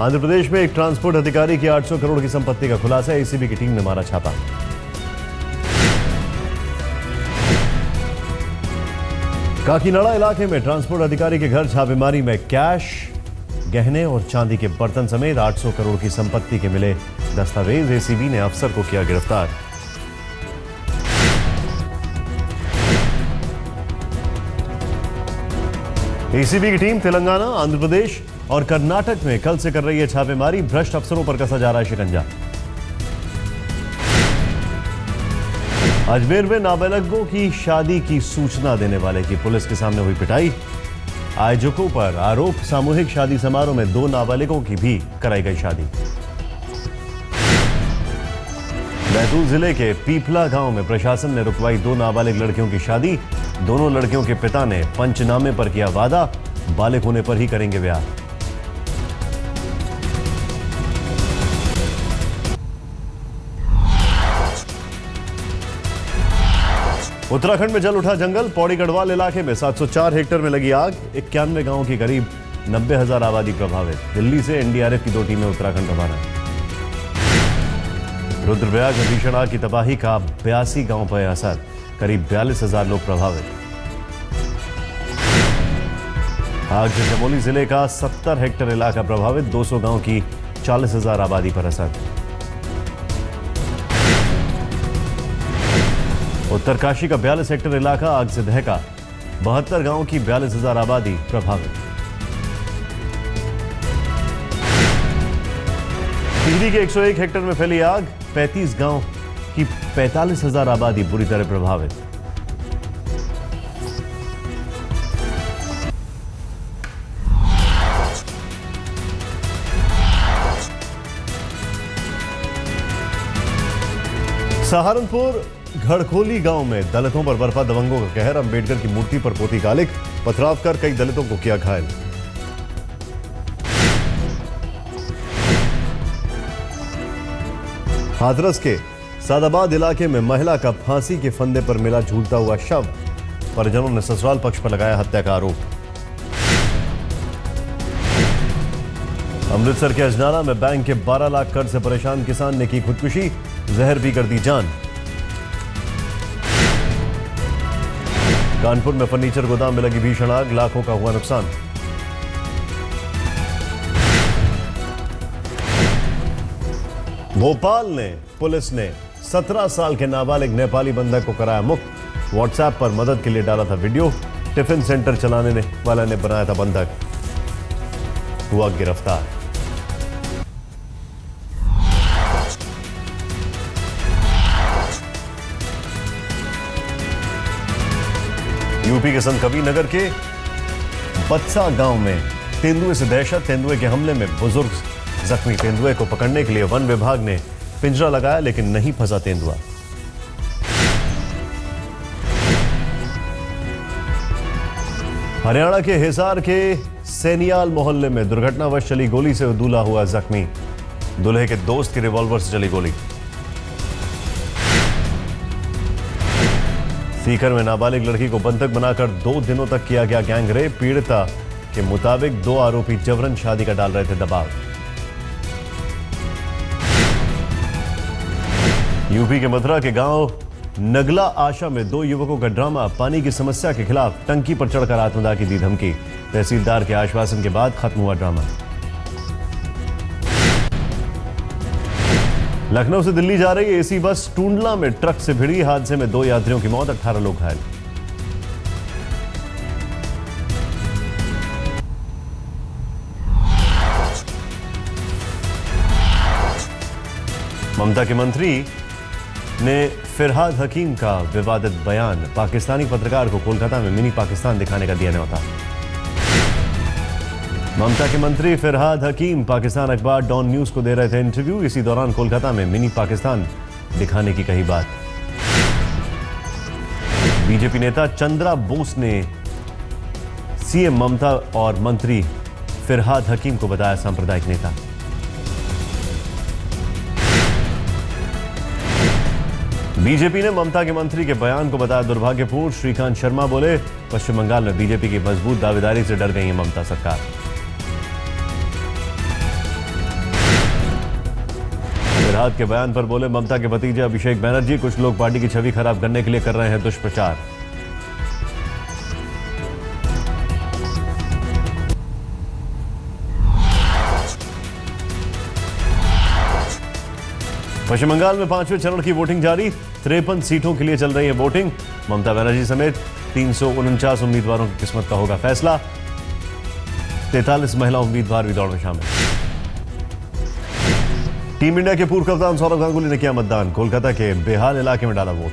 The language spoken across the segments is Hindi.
आंध्र प्रदेश में एक ट्रांसपोर्ट अधिकारी की 800 करोड़ की संपत्ति का खुलासा। एसीबी की टीम ने मारा छापा। काकीनाडा इलाके में ट्रांसपोर्ट अधिकारी के घर छापेमारी में कैश, गहने और चांदी के बर्तन समेत 800 करोड़ की संपत्ति के मिले दस्तावेज। एसीबी ने अफसर को किया गिरफ्तार। एसीबी की टीम तेलंगाना, आंध्र प्रदेश और कर्नाटक में कल से कर रही है छापेमारी। भ्रष्ट अफसरों पर कसा जा रहा है शिकंजा। अजमेर में नाबालिगों की शादी की सूचना देने वाले की पुलिस के सामने हुई पिटाई। आयोजकों पर आरोप, सामूहिक शादी समारोह में 2 नाबालिगों की भी कराई गई शादी। बैतूल जिले के पीपला गांव में प्रशासन ने रुकवाई 2 नाबालिग लड़कियों की शादी। दोनों लड़कियों के पिता ने पंचनामे पर किया वादा, बालिग होने पर ही करेंगे ब्याह। उत्तराखंड में जल उठा जंगल। पौड़ी गढ़वाल इलाके में 704 हेक्टेयर में लगी आग। 91 गांवों की करीब 90,000 आबादी प्रभावित। दिल्ली से एनडीआरएफ की 2 टीमें उत्तराखंड रवाना। रुद्रप्रयाग में भीषण आग की तबाही का 82 गांव पर असर। करीब 42,000 लोग प्रभावित। आग से चमोली जिले का 70 हेक्टेयर इलाका प्रभावित। 200 गांव की 40,000 आबादी पर असर। उत्तरकाशी का 42 हेक्टेयर इलाका आग से दहका। 72 गांवों की 42,000 आबादी प्रभावित। टिहरी के 101 हेक्टेयर में फैली आग। 35 गांव की 45,000 आबादी बुरी तरह प्रभावित। सहारनपुर घड़खोली गांव में दलितों पर बरपा दबंगों का कहर। अंबेडकर की मूर्ति पर पोती कालिक। पथराव कर कई दलितों को किया घायल। हाथरस के सादाबाद इलाके में महिला का फांसी के फंदे पर मिला झूलता हुआ शव। परिजनों ने ससुराल पक्ष पर लगाया हत्या का आरोप। अमृतसर के अजनाला में बैंक के 12 लाख कर्ज से परेशान किसान ने की खुदकुशी। जहर पी कर दी जान। कानपुर में फर्नीचर गोदाम में लगी भीषण आग। लाखों का हुआ नुकसान। भोपाल ने पुलिस ने 17 साल के नाबालिग नेपाली बंधक को कराया मुक्त। व्हाट्सएप पर मदद के लिए डाला था वीडियो। टिफिन सेंटर चलाने वाला ने बनाया था बंधक। हुआ गिरफ्तार। यूपी के संत कबीर नगर के बत्सा गांव में तेंदुए से दहशत। तेंदुए के हमले में बुजुर्ग जख्मी। तेंदुए को पकड़ने के लिए वन विभाग ने पिंजरा लगाया लेकिन नहीं फंसा तेंदुआ। हरियाणा के हिसार के सैनियाल मोहल्ले में दुर्घटनावश चली गोली से दूल्हा हुआ जख्मी। दूल्हे के दोस्त के रिवॉल्वर से चली गोली। सीकर में नाबालिग लड़की को बंधक बनाकर 2 दिनों तक किया गया गैंग रेप। पीड़िता के मुताबिक 2 आरोपी जबरन शादी का डाल रहे थे दबाव। यूपी के मथुरा के गांव नगला आशा में 2 युवकों का ड्रामा। पानी की समस्या के खिलाफ टंकी पर चढ़कर आत्मदाह की दी धमकी। तहसीलदार के आश्वासन के बाद खत्म हुआ ड्रामा। लखनऊ से दिल्ली जा रही एसी बस टूंडला में ट्रक से भिड़ी। हादसे में 2 यात्रियों की मौत, 18 लोग घायल। ममता के मंत्री ने फिरहाद हकीम का विवादित बयान। पाकिस्तानी पत्रकार को कोलकाता में मिनी पाकिस्तान दिखाने का दिया न्योता। ममता के मंत्री फिरहाद हकीम पाकिस्तान अखबार डॉन न्यूज को दे रहे थे इंटरव्यू। इसी दौरान कोलकाता में मिनी पाकिस्तान दिखाने की कही बात। बीजेपी नेता चंद्रा बोस ने सीएम ममता और मंत्री फिरहाद हकीम को बताया सांप्रदायिक नेता। बीजेपी ने ममता के मंत्री के बयान को बताया दुर्भाग्यपूर्ण। श्रीकांत शर्मा बोले, पश्चिम बंगाल में बीजेपी की मजबूत दावेदारी से डर गई है ममता सरकार। प्रहलाद के बयान पर बोले ममता के भतीजे अभिषेक बनर्जी, कुछ लोग पार्टी की छवि खराब करने के लिए कर रहे हैं दुष्प्रचार। पश्चिम बंगाल में 5वें चरण की वोटिंग जारी, 53 सीटों के लिए चल रही है वोटिंग। ममता बनर्जी समेत 349 उम्मीदवारों की किस्मत का होगा फैसला। 43 महिला उम्मीदवार भी दौड़ में शामिल। टीम इंडिया के पूर्व कप्तान सौरव गांगुली ने किया मतदान, कोलकाता के बेहाल इलाके में डाला वोट।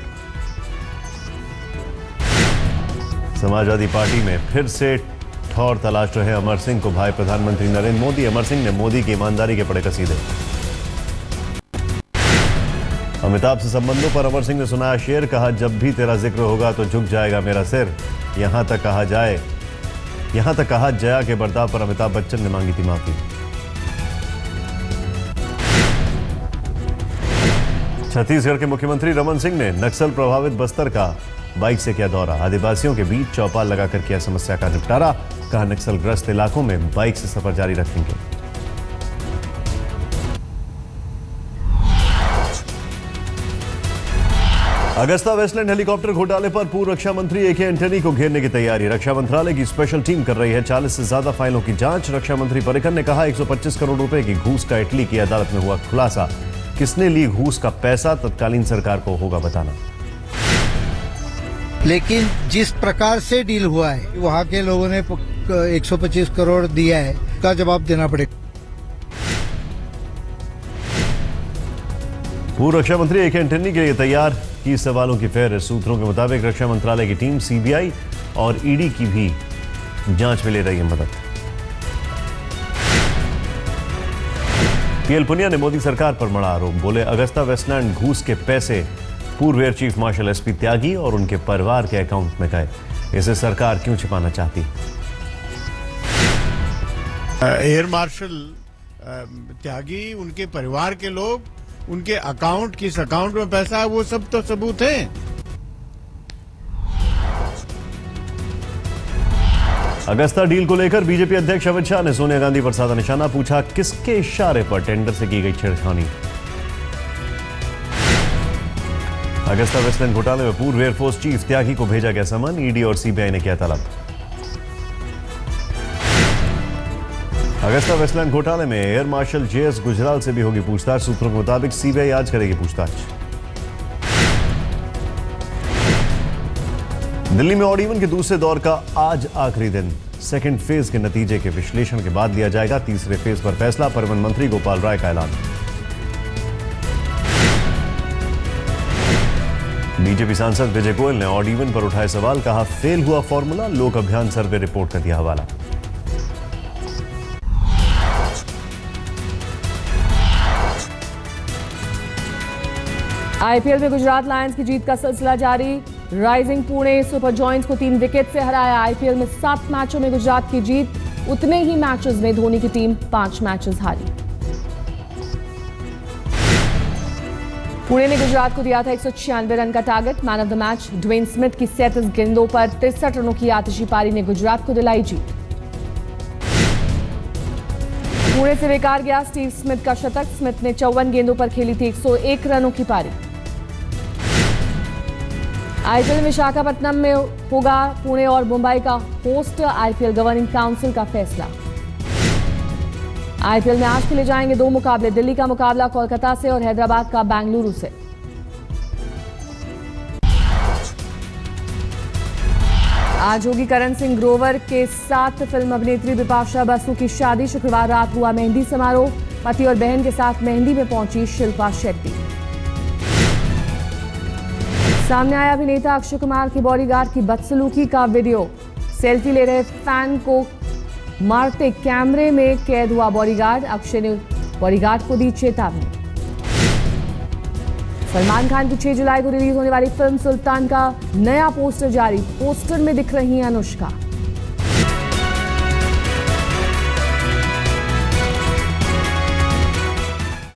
समाजवादी पार्टी में फिर से ठौर तलाश रहे अमर सिंह को भाई प्रधानमंत्री नरेंद्र मोदी। अमर सिंह ने मोदी की ईमानदारी के पड़े कसीदे। अमिताभ से संबंधों पर अमर सिंह ने सुनाया शेर, कहा जब भी तेरा जिक्र होगा तो झुक जाएगा मेरा सिर। यहां तक कहा जया के बर्ताव पर अमिताभ बच्चन ने मांगी थी माफी। छत्तीसगढ़ के मुख्यमंत्री रमन सिंह ने नक्सल प्रभावित बस्तर का बाइक से किया दौरा। आदिवासियों के बीच चौपाल लगाकर किया समस्या का निपटारा। कहा नक्सलग्रस्त इलाकों में बाइक से सफर जारी रखेंगे। अगस्ता वेस्टलैंड हेलीकॉप्टर घोटाले पर पूर्व रक्षा मंत्री ए के एंटनी को घेरने की तैयारी। रक्षा मंत्रालय की स्पेशल टीम कर रही है 40 से ज्यादा फाइलों की जांच। रक्षा मंत्री पर्रिकर ने कहा 125 करोड़ रुपए की घूस का इटली की अदालत में हुआ खुलासा। किसने ली घूस का पैसा, तत्कालीन सरकार को होगा बताना। लेकिन जिस प्रकार से डील हुआ है, वहाँ के लोगों ने 125 करोड़ दिया है, का जवाब देना पड़ेगा। पूर्व रक्षा मंत्री ए के एंटनी के लिए तैयार की सवालों की फेहरिस्त। सूत्रों के मुताबिक रक्षा मंत्रालय की टीम सीबीआई और ईडी की भी जांच में ले रही है मदद। पीएल पुनिया ने मोदी सरकार पर मढ़ा आरोप। बोले अगस्ता वेस्टलैंड घूस के पैसे पूर्व एयर चीफ मार्शल एसपी त्यागी और उनके परिवार के अकाउंट में गए। इसे सरकार क्यों छिपाना चाहती? एयर मार्शल त्यागी, उनके परिवार के लोग, उनके अकाउंट, किस अकाउंट में पैसा है, वो सब तो सबूत है। अगस्ता डील को लेकर बीजेपी अध्यक्ष अमित शाह ने सोनिया गांधी पर साधा निशाना। पूछा किसके इशारे पर टेंडर से की गई छेड़खानी। अगस्ता वेस्टलैंड घोटाले में पूर्व एयरफोर्स चीफ त्यागी को भेजा गया समन। ईडी और सीबीआई ने किया तलब। अगस्ता वेस्टलैंड घोटाले में एयर मार्शल जेएस गुजराल से भी होगी पूछताछ। सूत्रों के मुताबिक सीबीआई आज करेगी पूछताछ। दिल्ली में ऑड इवन के दूसरे दौर का आज आखिरी दिन। सेकंड फेज के नतीजे के विश्लेषण के बाद लिया जाएगा तीसरे फेज पर फैसला। परिवहन मंत्री गोपाल राय का ऐलान। बीजेपी सांसद विजय गोयल ने ऑड इवन पर उठाए सवाल। कहा फेल हुआ फॉर्मूला, लोक अभियान सर्वे रिपोर्ट का दिया हवाला। आईपीएल में गुजरात लायंस की जीत का सिलसिला जारी। राइजिंग पुणे सुपर जॉयंट्स को 3 विकेट से हराया। आईपीएल में 7 मैचों में गुजरात की जीत। उतने ही मैचेस में धोनी की टीम 5 मैचेस हारी। पुणे ने गुजरात को दिया था 196 रन का target. Man of the match Dwayne Smith की 37 गेंदों पर 63 रनों की आतिशी पारी ने गुजरात को दिलाई जीत। पुणे से बेकार गया स्टीव स्मिथ का शतक। स्मिथ ने 54 गेंदों पर खेली थी 101 रनों की पारी। आईपीएल विशाखापट्टनम में होगा पुणे और मुंबई का होस्ट। आईपीएल गवर्निंग काउंसिल का फैसला। आईपीएल में आज खेले जाएंगे 2 मुकाबले। दिल्ली का मुकाबला कोलकाता से और हैदराबाद का बेंगलुरु से। आज होगी करण सिंह ग्रोवर के साथ फिल्म अभिनेत्री बिपाशा बसु की शादी। शुक्रवार रात हुआ मेहंदी समारोह। पति और बहन के साथ मेहंदी में पहुंची शिल्पा शेट्टी। सामने आया अभिनेता अक्षय कुमार की बॉडीगार्ड की बदसलूकी का वीडियो। सेल्फी ले रहे फैन को मारते कैमरे में कैद हुआ बॉडीगार्ड। अक्षय ने बॉडीगार्ड को दी चेतावनी। सलमान खान की 6 जुलाई को रिलीज होने वाली फिल्म सुल्तान का नया पोस्टर जारी। पोस्टर में दिख रही हैं अनुष्का।